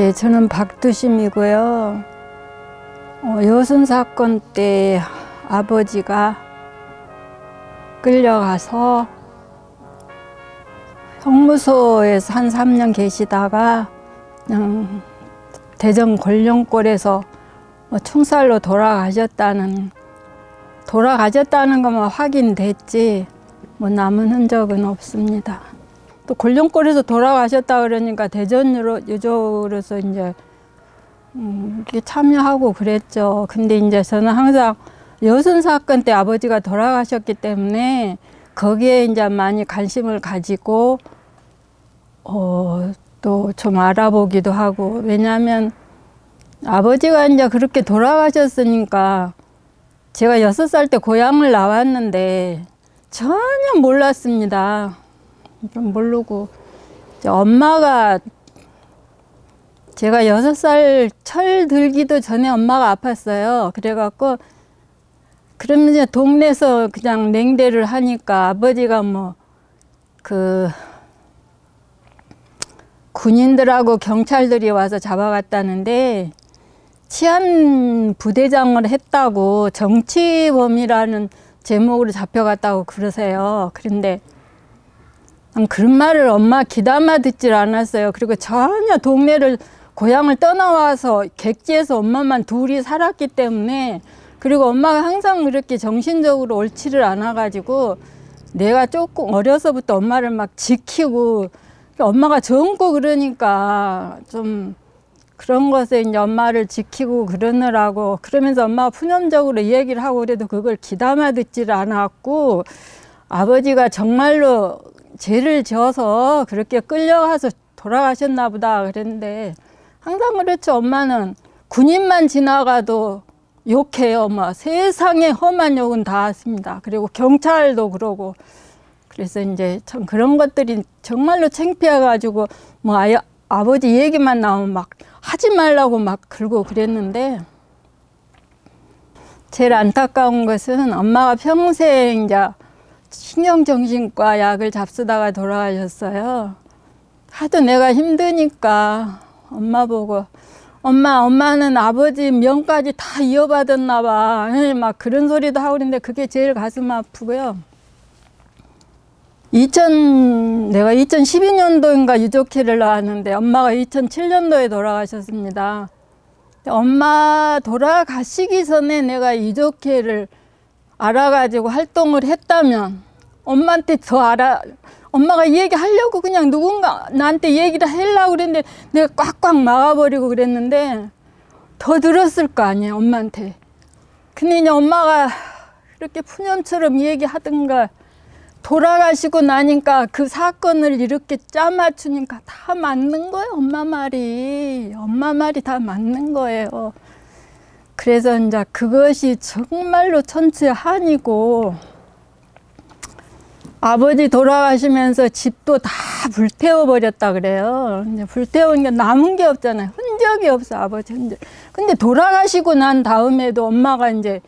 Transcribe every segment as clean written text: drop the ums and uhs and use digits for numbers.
네, 저는 박두심이고요. 여순 사건 때 아버지가 끌려가서 형무소에서 한 3년 계시다가 그냥 대전 권령골에서 총살로 돌아가셨다는 것만 확인됐지 남은 흔적은 없습니다. 또 권령골에서 돌아가셨다 그러니까 대전 유족으로서 이제 이렇게 참여하고 그랬죠. 근데 이제 저는 항상 여순 사건 때 아버지가 돌아가셨기 때문에 거기에 이제 많이 관심을 가지고 또 좀 알아보기도 하고, 왜냐하면 아버지가 이제 그렇게 돌아가셨으니까 제가 6살 때 고향을 나왔는데 전혀 몰랐습니다. 좀 모르고, 엄마가 제가 6살 철 들기도 전에 엄마가 아팠어요. 그래갖고 그러면 이제 동네에서 그냥 냉대를 하니까 아버지가 군인들하고 경찰들이 와서 잡아갔다는데 치안 부대장을 했다고, 정치범이라는 제목으로 잡혀갔다고 그러세요. 그런데 그런 말을 엄마 귀담아 듣질 않았어요. 그리고 전혀 동네를 고향을 떠나와서 객지에서 엄마만 둘이 살았기 때문에, 그리고 엄마가 항상 그렇게 정신적으로 옳지를 않아가지고 내가 조금 어려서부터 엄마를 막 지키고, 엄마가 젊고 그러니까 좀 그런 것에 이제 엄마를 지키고 그러느라고, 그러면서 엄마가 푸념적으로 얘기를 하고 그래도 그걸 귀담아 듣지를 않았고, 아버지가 정말로 죄를 지어서 그렇게 끌려가서 돌아가셨나 보다 그랬는데, 항상 그렇죠. 엄마는 군인만 지나가도 욕해요. 세상에 험한 욕은 다 했습니다. 그리고 경찰도 그러고. 그래서 이제 참 그런 것들이 정말로 창피해가지고 아버지 얘기만 나오면 막 하지 말라고 막 그러고 그랬는데, 제일 안타까운 것은 엄마가 평생 이제 신경정신과 약을 잡수다가 돌아가셨어요. 하도 내가 힘드니까 엄마 보고, 엄마는 아버지 명까지 다 이어받았나 봐, 막 그런 소리도 하고 그랬는데 그게 제일 가슴 아프고요. 내가 2012년도인가 유족회를 나왔는데 엄마가 2007년도에 돌아가셨습니다. 엄마 돌아가시기 전에 내가 유족회를 알아가지고 활동을 했다면 엄마한테 엄마가 얘기하려고 그냥 누군가 나한테 얘기를 하려고 그랬는데 내가 꽉꽉 막아버리고 그랬는데 더 들었을 거 아니에요, 엄마한테. 근데 이제 엄마가 이렇게 푸념처럼 얘기하던가 돌아가시고 나니까 그 사건을 이렇게 짜맞추니까 다 맞는 거예요. 엄마 말이 다 맞는 거예요. 그래서 이제 그것이 정말로 천추의 한이고, 아버지 돌아가시면서 집도 다 불태워버렸다 그래요. 이제 불태운 게 남은 게 없잖아요. 흔적이 없어, 아버지 흔적. 근데 돌아가시고 난 다음에도 엄마가 이제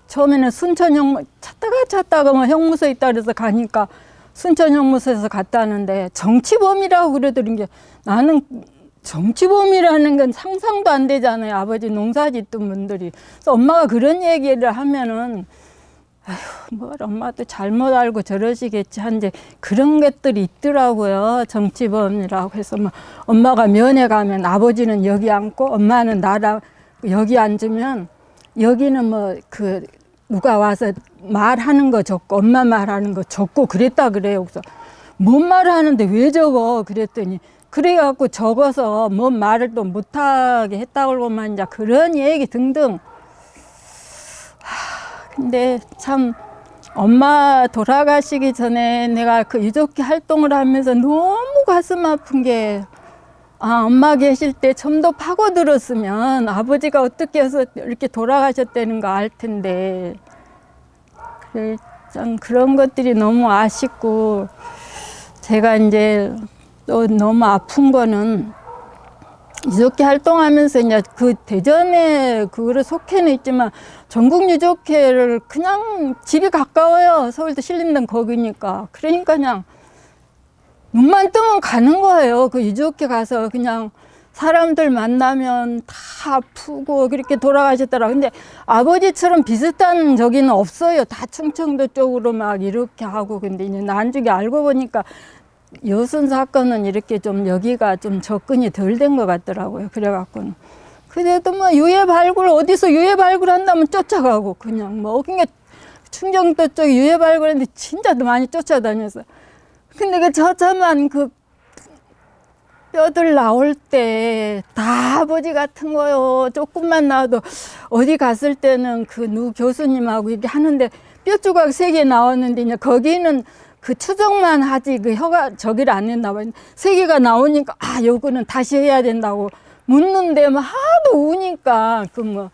처음에는 순천 찾다가 형무소에 있다 그래서 가니까 순천 형무소에서 갔다는데 정치범이라고 그러더니 게, 나는 정치범이라는 건 상상도 안 되잖아요. 아버지 농사 짓던 분들이. 그래서 엄마가 그런 얘기를 하면은 엄마도 잘못 알고 저러시겠지 한데 그런 것들이 있더라고요. 정치범이라고 해서 엄마가 면회 가면 아버지는 여기 앉고 엄마는 나랑 여기 앉으면 여기는 누가 와서 말하는 거 적고 엄마 말하는 거 적고 그랬다 그래요. 그래서 뭔 말을 하는데 왜 적어 그랬더니, 그래갖고 적어서 뭔 말을 또 못하게 했다고 그러고만 이제 그런 얘기 등등. 근데 참 엄마 돌아가시기 전에 내가 그 유족회 활동을 하면서 너무 가슴 아픈 게, 엄마 계실 때 좀 더 파고들었으면 아버지가 어떻게 해서 이렇게 돌아가셨다는 거 알 텐데. 참 그런 것들이 너무 아쉽고, 제가 이제 또 너무 아픈 거는 유족회 활동하면서 이제 그 대전에 그거를 속해는 있지만 전국 유족회를 그냥 집이 가까워요. 서울도 신림동 거기니까. 그러니까 그냥 눈만 뜨면 가는 거예요. 그 유족회 가서 그냥 사람들 만나면 다 아프고 그렇게 돌아가셨더라고요. 근데 아버지처럼 비슷한 저기는 없어요. 다 충청도 쪽으로 막 이렇게 하고. 근데 이제 나중에 알고 보니까 여순 사건은 이렇게 좀 여기가 좀 접근이 덜 된 것 같더라고요. 그래갖고는. 그래도 뭐 유해 발굴, 어디서 유해 발굴한다면 쫓아가고 그냥 뭐 그러니까 충청도 쪽에 유해 발굴했는데 진짜 많이 쫓아다녔어요. 근데 그 저자만 그 뼈들 나올 때 다 아버지 같은 거요. 조금만 나와도 어디 갔을 때는 그 누 교수님하고 이렇게 하는데 뼈 조각 3개 나왔는데 이제 거기는 그 추정만 하지 그 혀가 저기를 안 했나 봐요. 3개가 나오니까 아 요거는 다시 해야 된다고 묻는데 뭐 하도 우니까 그 뭐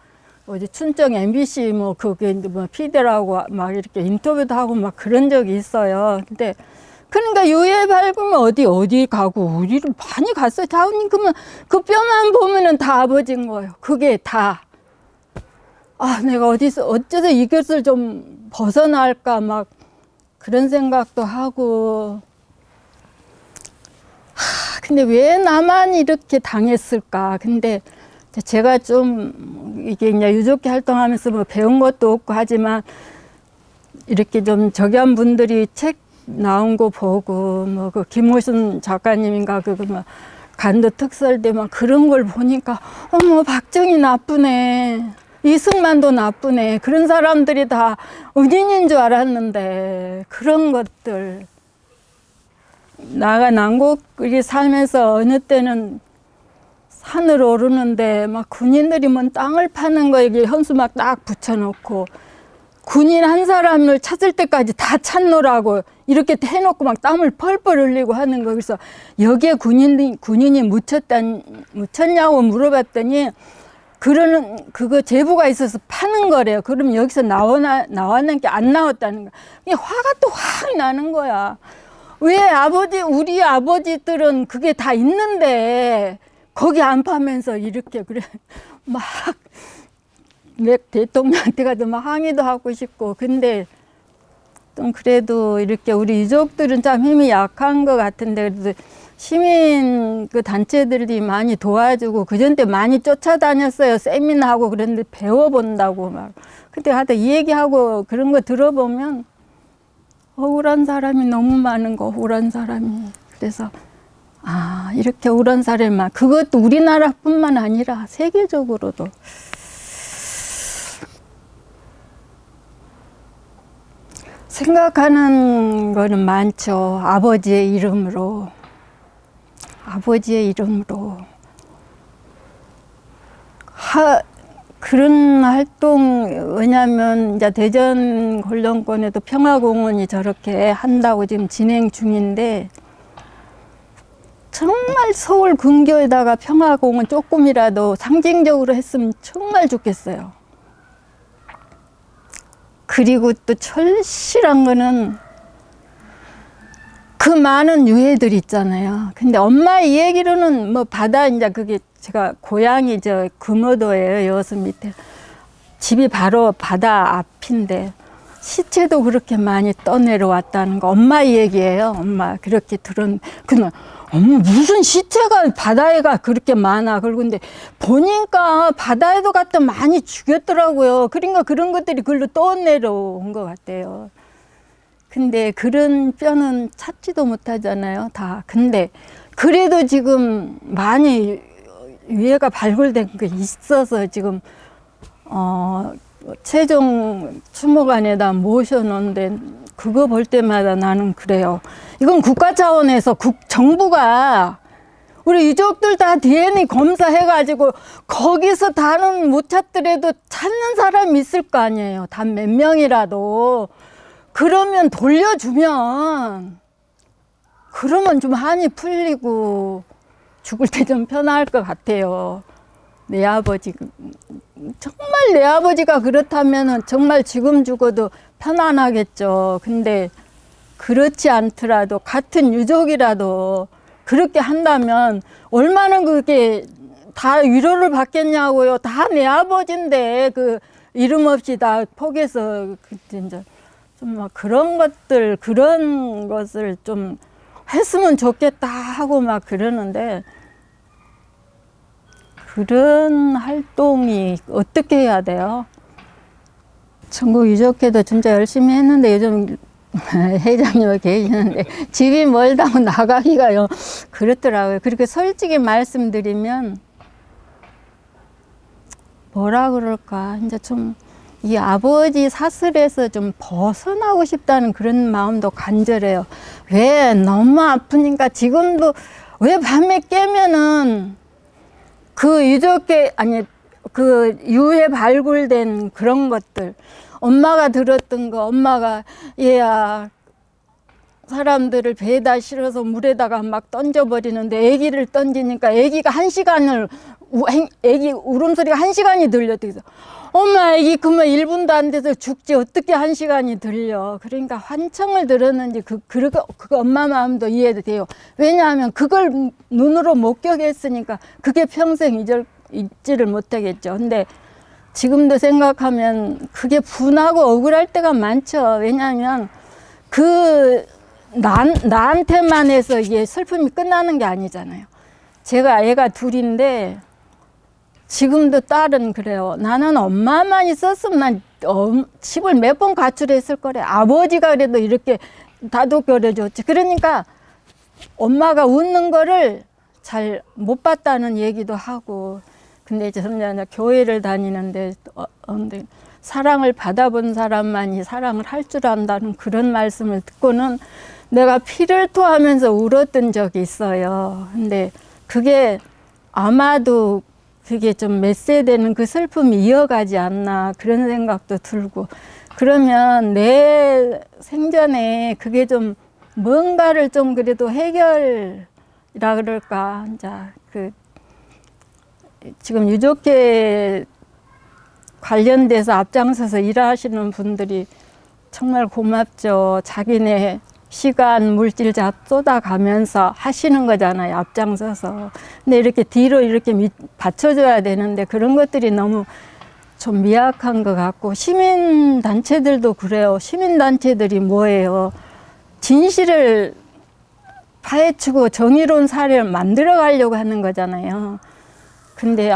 어디 춘정 MBC 뭐 그게 뭐 피디라고 막 이렇게 인터뷰도 하고 막 그런 적이 있어요. 근데 그러니까 유해 발굴면 어디 가고 어디를 많이 갔어요. 다운님 그러면 그 뼈만 보면은 다 아버지인 거예요. 그게 다. 아 내가 어째서 이것을 좀 벗어날까 막 그런 생각도 하고. 근데 왜 나만 이렇게 당했을까? 근데 제가 좀 이게 이제 유족회 활동하면서 뭐 배운 것도 없고 하지만 이렇게 좀 저기 한 분들이 책 나온 거 보고 뭐 그 김호순 작가님인가 그거 뭐 간도 특설대 막 그런 걸 보니까 어머 박정희 나쁘네, 이승만도 나쁘네, 그런 사람들이 다 은인인 줄 알았는데 그런 것들 나가 난국이 살면서 어느 때는 산을 오르는데 막 군인들이 뭔 땅을 파는 거 이게 현수막 딱 붙여놓고 군인 한 사람을 찾을 때까지 다 찾노라고 이렇게 해놓고 막 땀을 펄펄 흘리고 하는 거. 그래서 여기에 군인이 묻혔냐고 물어봤더니 그거 제보가 있어서 파는 거래요. 그러면 여기서 나왔는 게 안 나왔다는 거야. 화가 또 확 나는 거야. 왜 우리 아버지들은 그게 다 있는데 거기 안 파면서 이렇게 그래 막 대통령한테 가도 막 항의도 하고 싶고. 근데 좀 그래도 이렇게 우리 유족들은 참 힘이 약한 것 같은데 그래도 시민 그 단체들이 많이 도와주고 그전 때 많이 쫓아다녔어요. 세미나하고 그런데 배워본다고 막. 근데 하여튼 이 얘기하고 그런 거 들어보면 억울한 사람이 너무 많은 거, 억울한 사람이. 그래서 아 이렇게 억울한 사람만, 그것도 우리나라뿐만 아니라 세계적으로도. 생각하는 거는 많죠. 아버지의 이름으로. 그런 활동, 왜냐면 이제 대전 권령권에도 평화공원이 저렇게 한다고 지금 진행 중인데 정말 서울 근교에다가 평화공원 조금이라도 상징적으로 했으면 정말 좋겠어요. 그리고 또 절실한 거는 그 많은 유해들 있잖아요. 근데 엄마 이 얘기로는 뭐 바다, 이제 그게 제가 고향이 저 금오도예요. 여수 밑에. 집이 바로 바다 앞인데 시체도 그렇게 많이 떠내려왔다는 거 엄마 이 얘기예요. 엄마 그렇게 그는 어머 무슨 시체가 바다에가 그렇게 많아. 그리고 근데 보니까 바다에도 갖다 많이 죽였더라고요. 그러니까 그런 것들이 글로 떠내려온 것 같아요. 근데 그런 뼈는 찾지도 못하잖아요, 다. 근데 그래도 지금 많이 유해가 발굴된 게 있어서 지금 최종 추모관에다 모셔놓는데 그거 볼 때마다 나는 그래요. 이건 국가 차원에서 정부가 우리 유족들 다 DNA 검사해가지고 거기서 다는 못 찾더라도 찾는 사람이 있을 거 아니에요. 단 몇 명이라도. 그러면 돌려주면 그러면 좀 한이 풀리고 죽을 때 좀 편할 것 같아요. 내 아버지가 그렇다면 정말 지금 죽어도 편안하겠죠. 근데 그렇지 않더라도 같은 유족이라도 그렇게 한다면 얼마나 그게 다 위로를 받겠냐고요. 다 내 아버지인데 그 이름 없이 다 포기해서 이제 좀 막 그런 것을 좀 했으면 좋겠다 하고 막 그러는데 그런 활동이 어떻게 해야 돼요? 전국 유족회도 진짜 열심히 했는데 요즘 회장님 계시는데 집이 멀다고 나가기가 그렇더라고요. 그렇게 솔직히 말씀드리면 뭐라 그럴까, 이제 좀 이 아버지 사슬에서 좀 벗어나고 싶다는 그런 마음도 간절해요. 왜 너무 아프니까 지금도 왜 밤에 깨면은 그 유족회 아니 그 유해 발굴된 그런 것들, 엄마가 들었던 거, 엄마가 얘야 사람들을 배에다 실어서 물에다가 막 던져버리는데 아기를 던지니까 아기가 1시간을 아기 울음소리가 1시간이 들렸대. 그래서 엄마 아기 그만 1분도 안 돼서 죽지 어떻게 1시간이 들려. 그러니까 환청을 들었는지 그거 엄마 마음도 이해도 돼요. 왜냐하면 그걸 눈으로 목격했으니까 그게 평생 잊지를 못하겠죠. 근데 지금도 생각하면 그게 분하고 억울할 때가 많죠. 왜냐하면 나한테만 해서 이게 슬픔이 끝나는 게 아니잖아요. 제가 애가 둘인데 지금도 딸은 그래요. 나는 엄마만 있었으면 난 집을 몇 번 가출했을 거래. 아버지가 그래도 이렇게 다독거려줬지. 그러니까 엄마가 웃는 거를 잘 못 봤다는 얘기도 하고. 근데 이제 저는 교회를 다니는데 사랑을 받아본 사람만이 사랑을 할 줄 안다는 그런 말씀을 듣고는 내가 피를 토하면서 울었던 적이 있어요. 근데 그게 아마도 그게 좀 몇 세대는 그 슬픔이 이어가지 않나 그런 생각도 들고, 그러면 내 생전에 그게 좀 뭔가를 좀 그래도 해결이라 그럴까. 이제 지금 유족회 관련돼서 앞장서서 일하시는 분들이 정말 고맙죠. 자기네 시간, 물질 다 쏟아가면서 하시는 거잖아요. 앞장서서. 근데 이렇게 뒤로 이렇게 받쳐줘야 되는데 그런 것들이 너무 좀 미약한 것 같고, 시민단체들도 그래요. 시민단체들이 뭐예요? 진실을 파헤치고 정의로운 사회를 만들어 가려고 하는 거잖아요. 근데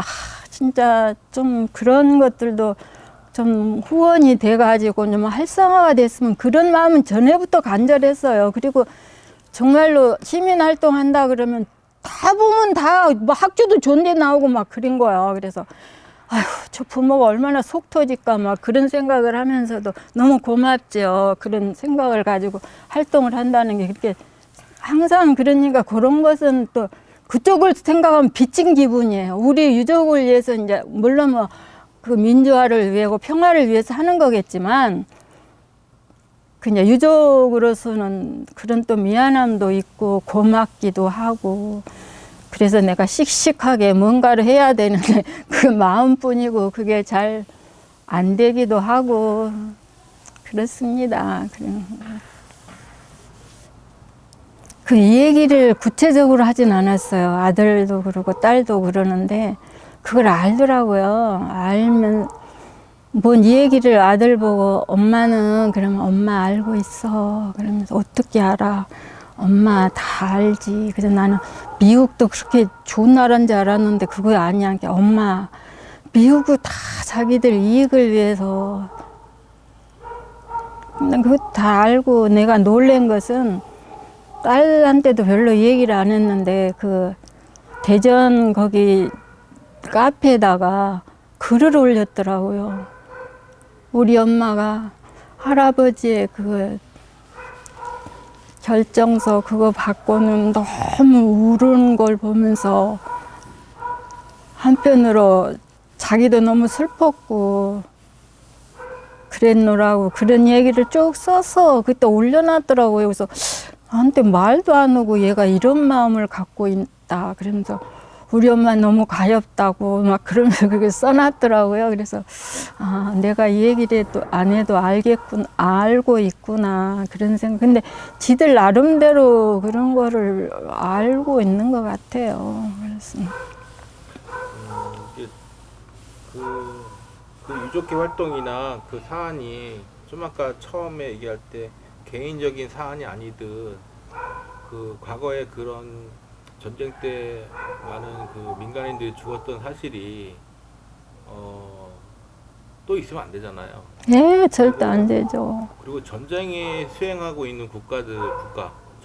진짜 좀 그런 것들도 좀 후원이 돼가지고 좀 활성화가 됐으면, 그런 마음은 전에부터 간절했어요. 그리고 정말로 시민 활동한다 그러면 다 보면 다 뭐 학교도 좋은데 나오고 막 그런 거야. 그래서 아휴, 저 부모가 얼마나 속 터질까 막 그런 생각을 하면서도 너무 고맙죠. 그런 생각을 가지고 활동을 한다는 게 그렇게 항상. 그러니까 그런 것은 또 그쪽을 생각하면 빚진 기분이에요. 우리 유족을 위해서 이제 물론 뭐 그 민주화를 위하고 평화를 위해서 하는 거겠지만, 그냥 유족으로서는 그런 또 미안함도 있고 고맙기도 하고, 그래서 내가 씩씩하게 뭔가를 해야 되는데 그 마음뿐이고 그게 잘 안 되기도 하고 그렇습니다. 그 얘기를 구체적으로 하진 않았어요. 아들도 그러고 딸도 그러는데 그걸 알더라고요. 알면 뭔 얘기를 아들 보고 엄마는 그러면 엄마 알고 있어. 그러면서 어떻게 알아? 엄마 다 알지. 그래서 나는 미국도 그렇게 좋은 나라인 줄 알았는데 그거 아니야. 엄마 미국은 다 자기들 이익을 위해서. 그거 다 알고. 내가 놀란 것은 딸한테도 별로 얘기를 안 했는데 그 대전 거기 카페에다가 글을 올렸더라고요. 우리 엄마가 할아버지의 그 결정서 그거 받고는 너무 우는 걸 보면서 한편으로 자기도 너무 슬펐고 그랬노라고 그런 얘기를 쭉 써서 그때 올려놨더라고요. 그래서 나한테 말도 안 하고 얘가 이런 마음을 갖고 있다. 그러면서 우리 엄마 너무 가엾다고 막 그러면서 그렇게 써놨더라고요. 그래서 내가 이 얘기를 또 안 해도 알고 있구나 그런 생각. 근데 지들 나름대로 그런 거를 알고 있는 것 같아요. 그래서 그 유족회 활동이나 그 사안이 좀 아까 처음에 얘기할 때 개인적인 사안이 아니듯 그 과거에 그런 전쟁 때 많은 그 민간인들이 죽었던 사실이 또 있으면 안 되잖아요. 예, 절대 안 되죠. 그리고 전쟁에 수행하고 있는 국가,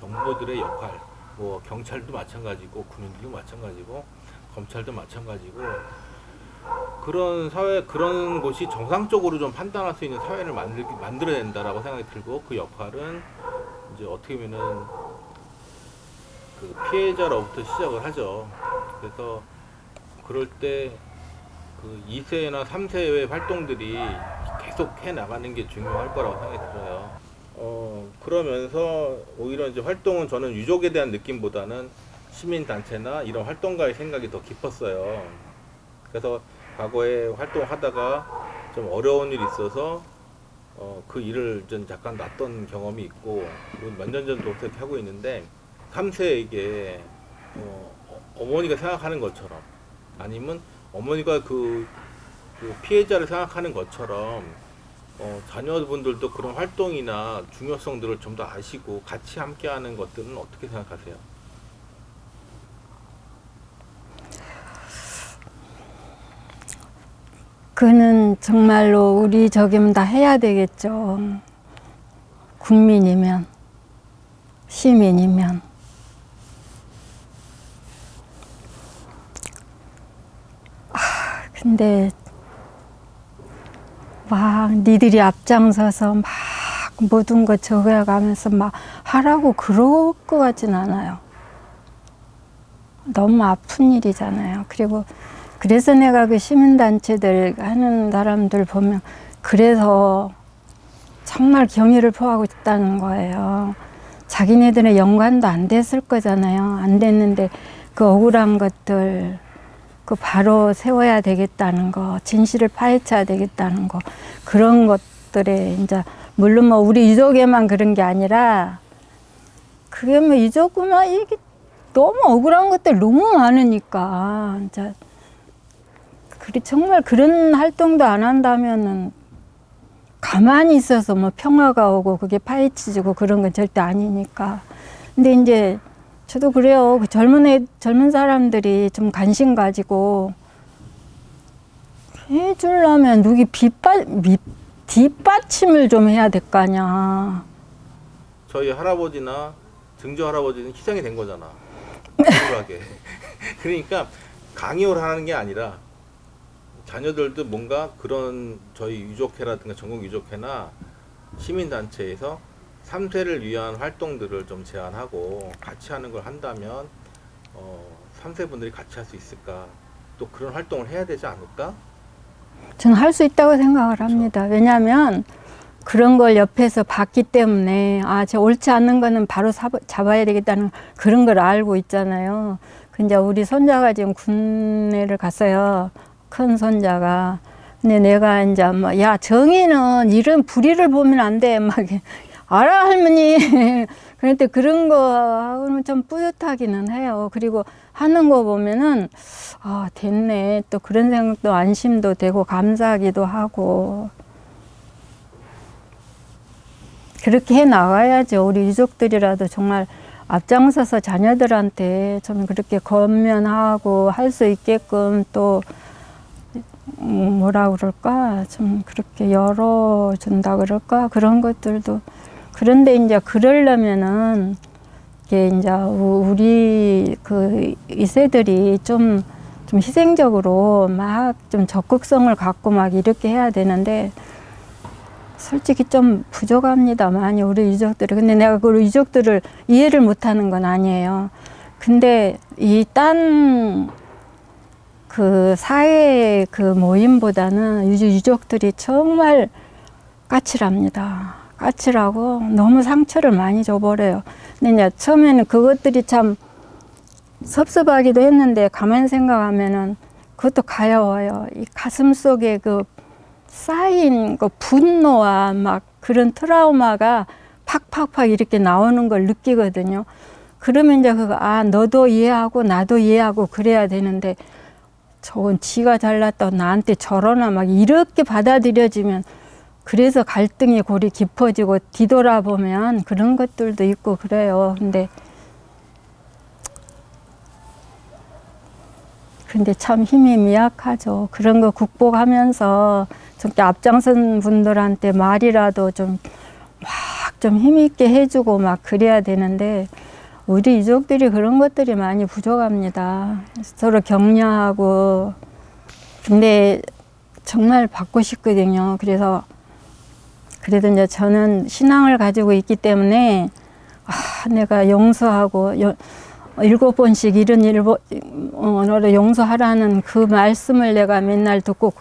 정부들의 역할, 뭐 경찰도 마찬가지고 군인들도 마찬가지고 검찰도 마찬가지고 그런 사회, 그런 곳이 정상적으로 좀 판단할 수 있는 사회를 만들어야 된다라고 생각이 들고, 그 역할은 이제 어떻게 보면은 그 피해자로부터 시작을 하죠. 그래서 그럴 때 그 2세나 3세의 활동들이 계속 해 나가는 게 중요할 거라고 생각이 들어요. 그러면서 오히려 이제 활동은 저는 유족에 대한 느낌보다는 시민단체나 이런 활동가의 생각이 더 깊었어요. 그래서 과거에 활동하다가 좀 어려운 일이 있어서 그 일을 좀 잠깐 놨던 경험이 있고, 몇 년 전부터 그렇게 하고 있는데, 3세에게 어머니가 생각하는 것처럼, 아니면 어머니가 그 피해자를 생각하는 것처럼 자녀분들도 그런 활동이나 중요성들을 좀 더 아시고 같이 함께하는 것들은 어떻게 생각하세요? 그는 정말로 우리 저기면 다 해야 되겠죠. 국민이면, 시민이면. 근데 막 니들이 앞장서서 막 모든 거 적어가면서 막 하라고 그럴 것 같진 않아요. 너무 아픈 일이잖아요. 그리고 그래서 내가 그 시민단체들 하는 사람들 보면 그래서 정말 경의를 표하고 있다는 거예요. 자기네들의 연관도 안 됐을 거잖아요. 안 됐는데 그 억울한 것들 그 바로 세워야 되겠다는 거, 진실을 파헤쳐야 되겠다는 거, 그런 것들에 이제 물론 뭐 우리 유족에만 그런 게 아니라 그게 뭐 유족구나 이게 너무 억울한 것들 너무 많으니까 이제 그리 정말 그런 활동도 안 한다면은 가만히 있어서 뭐 평화가 오고 그게 파헤치지고 그런 건 절대 아니니까. 근데 이제 저도 그래요. 그 젊은 사람들이 좀 관심 가지고 해주려면 누기 뒷받침을 좀 해야 될 거 아니야. 저희 할아버지나 증조 할아버지는 희생이 된 거잖아. 억울하게. 그러니까 강요를 하는 게 아니라 자녀들도 뭔가 그런 저희 유족회라든가 전국 유족회나 시민단체에서 3세를 위한 활동들을 좀 제안하고 같이 하는 걸 한다면 3세 분들이 같이 할 수 있을까? 또 그런 활동을 해야 되지 않을까? 저는 할 수 있다고 생각을 합니다. 왜냐하면 그런 걸 옆에서 봤기 때문에 저 옳지 않는 거는 바로 잡아야 되겠다는 그런 걸 알고 있잖아요. 근데 우리 손자가 지금 군대를 갔어요. 큰 손자가. 근데 내가 이제 뭐, 야, 정의는 이런 불의를 보면 안 돼. 막, 알아, 할머니. 그런데 그런 거 하고는 좀 뿌듯하기는 해요. 그리고 하는 거 보면은, 됐네. 또 그런 생각도 안심도 되고, 감사하기도 하고. 그렇게 해 나가야죠. 우리 유족들이라도 정말 앞장서서 자녀들한테 좀 그렇게 권면하고 할 수 있게끔 또 뭐라 그럴까 좀 그렇게 열어준다 그럴까 그런 것들도. 그런데 이제 그러려면은 이게 이제 우리 그 2세들이 좀 희생적으로 막 좀 적극성을 갖고 막 이렇게 해야 되는데 솔직히 좀 부족합니다. 많이 우리 유족들이. 근데 내가 그 유족들을 이해를 못하는 건 아니에요. 근데 이 딴 그 사회 그 모임보다는 유족들이 정말 까칠합니다. 까칠하고 너무 상처를 많이 줘버려요. 근데 이제 처음에는 그것들이 참 섭섭하기도 했는데 가만히 생각하면은 그것도 가여워요. 이 가슴 속에 그 쌓인 그 분노와 막 그런 트라우마가 팍팍팍 이렇게 나오는 걸 느끼거든요. 그러면 이제 그거 너도 이해하고 나도 이해하고 그래야 되는데 저건 지가 잘났다 나한테 저러나 막 이렇게 받아들여지면 그래서 갈등이 골이 깊어지고 뒤돌아보면 그런 것들도 있고 그래요. 근데 근데 참 힘이 미약하죠. 그런 거 극복하면서 저렇게 앞장선 분들한테 말이라도 좀 막 좀 힘있게 해주고 막 그래야 되는데 우리 유족들이 그런 것들이 많이 부족합니다. 서로 격려하고. 근데 정말 받고 싶거든요. 그래서 그래도 이제 저는 신앙을 가지고 있기 때문에 내가 용서하고 7번씩 너를 용서하라는 그 말씀을 내가 맨날 듣고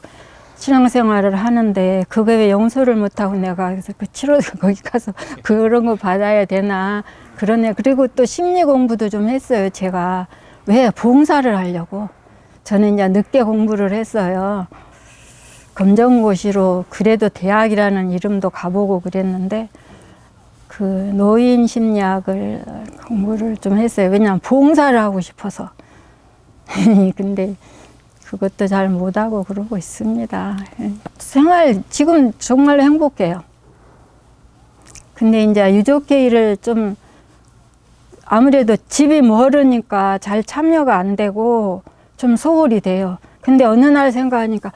신앙생활을 하는데 그게 왜 용서를 못하고 내가 그래서 그 치료 거기 가서 그런 거 받아야 되나 그러네. 그리고 또 심리 공부도 좀 했어요. 제가 왜 봉사를 하려고 저는 이제 늦게 공부를 했어요. 검정고시로 그래도 대학이라는 이름도 가보고 그랬는데 그 노인 심리학을 공부를 좀 했어요. 왜냐하면 봉사를 하고 싶어서. 근데 그것도 잘 못하고 그러고 있습니다. 생활 지금 정말 행복해요. 근데 이제 유족회의를 좀 아무래도 집이 멀으니까 잘 참여가 안 되고 좀 소홀히 돼요. 근데 어느 날 생각하니까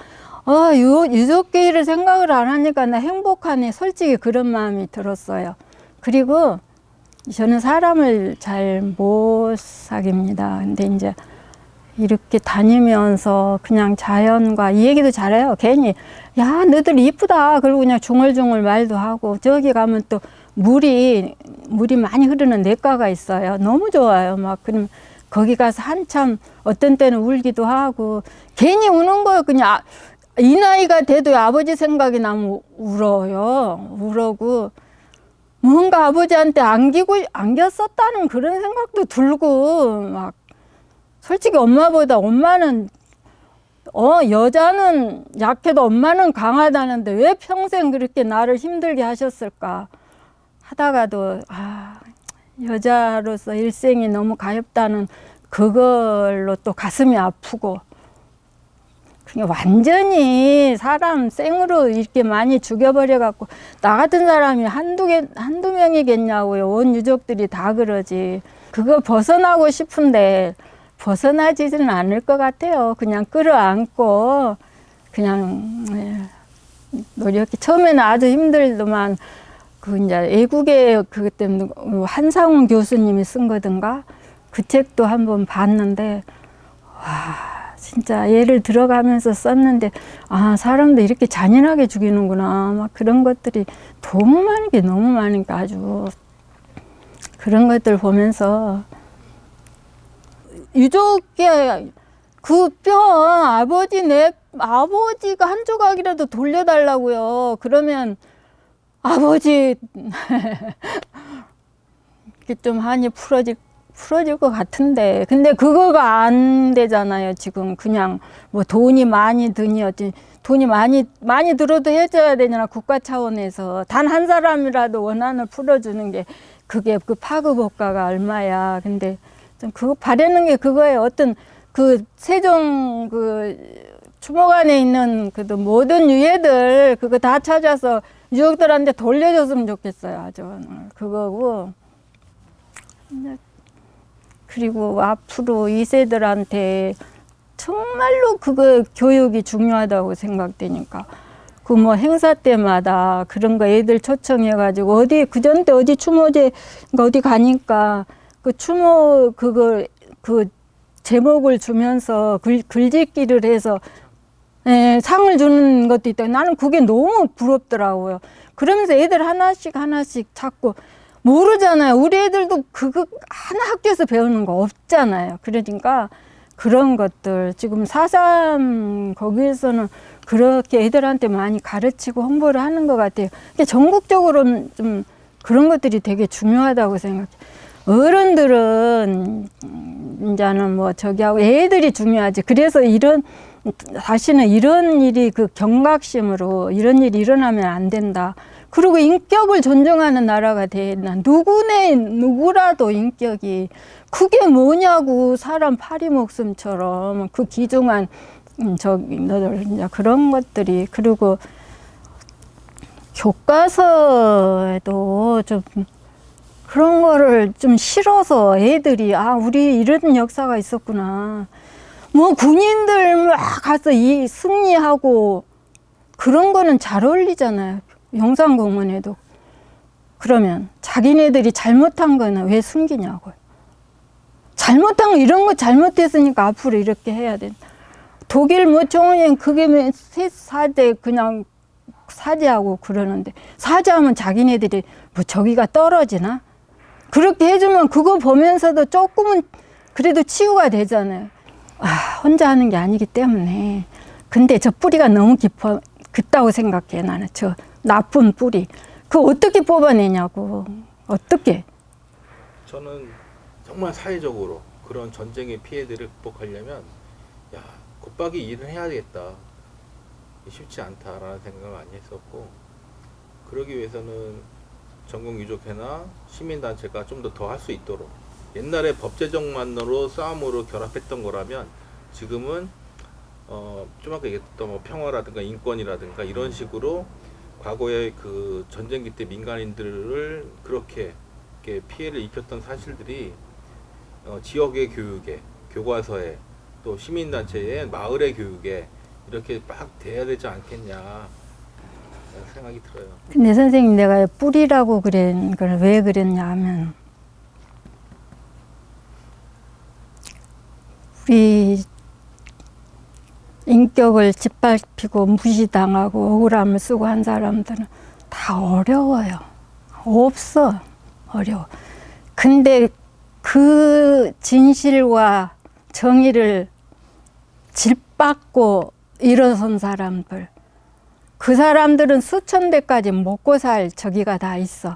유족회의를 생각을 안 하니까 나 행복하네. 솔직히 그런 마음이 들었어요. 그리고 저는 사람을 잘 못 사깁니다. 근데 이제 이렇게 다니면서 그냥 자연과 이 얘기도 잘해요. 괜히 야 너들 이쁘다 그러고 그냥 중얼중얼 말도 하고 저기 가면 또 물이 많이 흐르는 냇가가 있어요. 너무 좋아요. 막 그럼 거기 가서 한참 어떤 때는 울기도 하고 괜히 우는 거예요. 그냥 이 나이가 돼도 아버지 생각이 나면 울어고 뭔가 아버지한테 안겼었다는 그런 생각도 들고 막 솔직히 엄마는 여자는 약해도 엄마는 강하다는데 왜 평생 그렇게 나를 힘들게 하셨을까 하다가도 여자로서 일생이 너무 가엾다는 그걸로 또 가슴이 아프고 그냥 완전히 사람 생으로 이렇게 많이 죽여버려갖고 나 같은 사람이 한두 명이겠냐고요. 온 유족들이 다 그러지. 그거 벗어나고 싶은데 벗어나지는 않을 것 같아요. 그냥 끌어안고 그냥 노력해. 처음에는 아주 힘들더만 그 이제 애국의 그것 때문에 한상훈 교수님이 쓴 거든가 그 책도 한번 봤는데 와 진짜 예를 들어가면서 썼는데 사람도 이렇게 잔인하게 죽이는구나 막 그런 것들이 너무 많으니까 아주 그런 것들 보면서 유족의 그 뼈 아버지가 한 조각이라도 돌려달라고요. 그러면 아버지 좀 한이 풀어질 것 같은데 근데 그거가 안 되잖아요. 지금 그냥 뭐 돈이 많이 드니 어찌 돈이 많이 들어도 해줘야 되잖아. 국가 차원에서 단 한 사람이라도 원한을 풀어주는 게 그게 그 파급 효과가 얼마야. 근데 좀 그거 바라는 게 그거예요. 어떤 그 세종 그 추모관에 있는 그 모든 유해들 그거 다 찾아서 유족들한테 돌려줬으면 좋겠어요. 아주 그거고. 그리고 앞으로 2세들한테 정말로 그거 교육이 중요하다고 생각되니까 그 뭐 행사 때마다 그런 거 애들 초청해가지고 그전 때 어디 추모제 어디 가니까 그 추모 그 제목을 주면서 글짓기를 해서 상을 주는 것도 있다. 나는 그게 너무 부럽더라고요. 그러면서 애들 하나씩 자꾸 모르잖아요. 우리 애들도 그거 하나 학교에서 배우는 거 없잖아요. 그러니까 그런 것들 지금 4.3 거기에서는 그렇게 애들한테 많이 가르치고 홍보를 하는 것 같아요. 근데 전국적으로는 좀 그런 것들이 되게 중요하다고 생각해요. 어른들은 이제는 뭐 저기 하고 애들이 중요하지. 그래서 다시는 이런 일이 그 경각심으로 이런 일이 일어나면 안 된다. 그리고 인격을 존중하는 나라가 되나. 누구라도 인격이 그게 뭐냐고. 사람 파리 목숨처럼 그 귀중한 이제 그런 것들이. 그리고 교과서에도 좀 그런 거를 좀 싫어서 애들이 우리 이런 역사가 있었구나. 뭐 군인들 막 가서 이 승리하고 그런 거는 잘 어울리잖아요. 영산공원에도. 그러면 자기네들이 잘못한 거는 왜 숨기냐고요. 잘못한 거 이런 거 잘못했으니까 앞으로 이렇게 해야 된다. 독일 뭐 총회는 그게 새 사제 그냥 사죄하고 그러는데 사죄하면 자기네들이 뭐 저기가 떨어지나? 그렇게 해주면 그거 보면서도 조금은 그래도 치유가 되잖아요. 아, 혼자 하는 게 아니기 때문에. 근데 저 뿌리가 너무 깊다고 생각해 나는. 저 나쁜 뿌리. 그거 어떻게 뽑아내냐고. 어떻게? 저는 정말 사회적으로 그런 전쟁의 피해들을 극복하려면 야, 곧박이 일을 해야 되겠다. 쉽지 않다라는 생각을 많이 했었고, 그러기 위해서는 전국유족회나 시민단체가 좀 더 할 수 있도록, 옛날에 법제적만으로 싸움으로 결합했던 거라면 지금은 좀 아까 얘기했던 뭐 평화라든가 인권이라든가 이런 식으로 과거에 그 전쟁기 때 민간인들을 그렇게 피해를 입혔던 사실들이 지역의 교육에, 교과서에, 또 시민단체의 마을의 교육에 이렇게 막 돼야 되지 않겠냐 생각이 들어요. 근데 선생님 내가 뿌리라고 그런 걸 왜 그랬냐 하면 우리 인격을 짓밟히고 무시당하고 억울함을 쓰고 한 사람들은 다 어려워요. 없어. 어려워. 근데 그 진실과 정의를 짓밟고 일어선 사람들, 그 사람들은 수천 대까지 먹고 살 저기가 다 있어.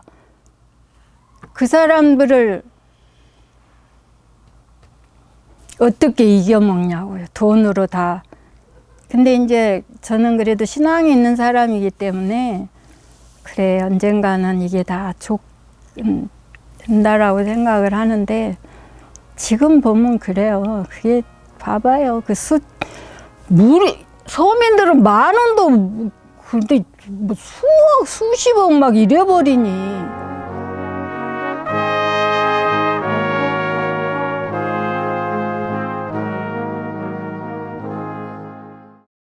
그 사람들을 어떻게 이겨먹냐고요. 돈으로 다. 근데 이제 저는 그래도 신앙이 있는 사람이기 때문에 그래 언젠가는 이게 다 된다라고 생각을 하는데 지금 보면 그래요. 그게 봐봐요. 서민들은 10,000원도 근데 뭐 수십억 막 이래버리니